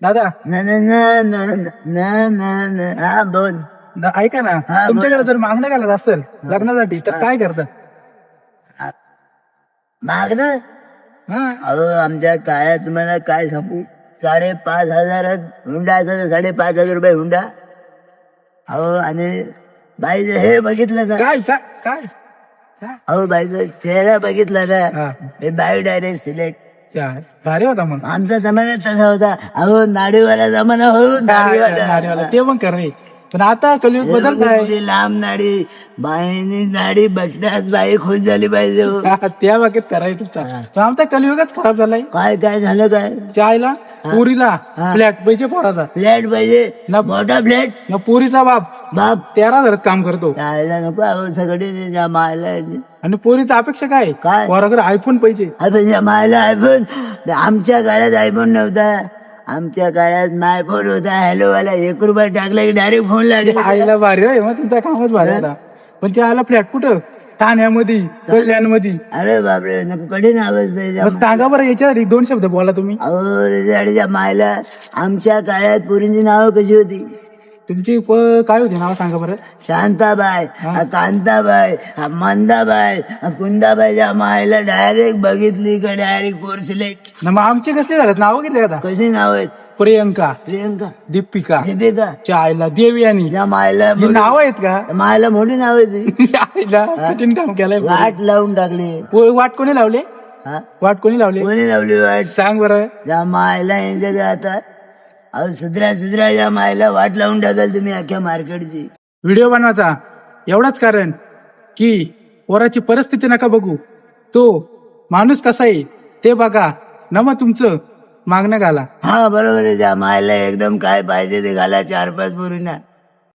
दादा ना ना ना ना ना ना ना हा बोल. ऐका ना, हा, तुमच्याकडे जर मागणं घालत असेल लग्नासाठी तर काय करता? मागणं हा अहो आमच्या काळात तुम्हाला काय सांगू 5,500 हुंडा असायचा 5,500 हुंडा. अहो आणि बाईचं हे बघितलं ना काय काय काय काय? अहो बाईचा चेहरा बघितला ना हा. हे बाई डायरेक्ट सिलेक्ट. काय भारी होता मग. आमचा जमाना तसा होता. अहो नाडीवाला जमाना हो नाडीवाला. नारीवाला ते पण कर रे, पण आता कलियुग बदललाय. एवढी लांब नाडी बाईनी नाडी बसल्यास बाई खुश झाली पाहिजे हो. त्या बाबतीत करायचं तुमचा, पण आमचा कलियुगच खराब झालाय. काय काय झालं काय चायला पुरीला फ्लॅट पाहिजे पोराचा, फ्लॅट पाहिजे ना मोठा फ्लॅट ना पुरीचा बाप बाप 13 घरात काम करतो जायला नको अहो सगळे मायला आणि पोरीचा अपेक्षा काय? काय? पोराकडे आयफोन पाहिजे. अरे मायला आयफोन. आमच्या काळात आयफोन नव्हता. आमच्या काळात मायफोन होता. हॅलो वाला 1 रुपया टाकला की डायरेक्ट फोन लागला. आईला भारी आहे मग तुमचा कामच भारी होता. पण त्या आला फ्लॅट कुठं? ठाण्यामध्ये, कल्याणमध्ये. अरे बापरे नको कठीण आवाज द्यायचा. बस सांगा बरं याच्यावर 1-2 शब्द बोला तुम्ही. अहो त्याच्या मायला आमच्या काळात पुरींची नावं कशी होती? तुमची काय होती नाव सांगा बरं. शांताबाई, कांताबाई, मंदाबाई, कुंदाबाईच्या मायला डायरेक्ट बघितली का डायरेक्ट पोर सिलेक्ट. ना मग आमचे कसले झालेत नाव घेतले आता? कशी नाव आहेत? प्रियंका, प्रियंका, दीपिका, दीपिका, चायला देवयानी. या मायला ही नाव आहेत का? मायला मोठी नाव आहे. आईला कठीण काम केलंय. वाट लावून टाकली. वाट कोणी लावले? हा? वाट कोणी लावले कोणी लावली वाट? सांग बरं. या मायला यांच्या आता अहो सुधऱ्या या मायला वाट लावून टाकाल तुम्ही अख्ख्या मार्केटची. व्हिडिओ बनवायचा एवढाच कारण की पोराची परिस्थिती नका बघू, तो माणूस कसा आहे ते बघा. न मग तुमचं मागणं घाला. हा बरोबर आहे. त्या मायला एकदम काय पाहिजे ते घाला 4-5 पोरींना.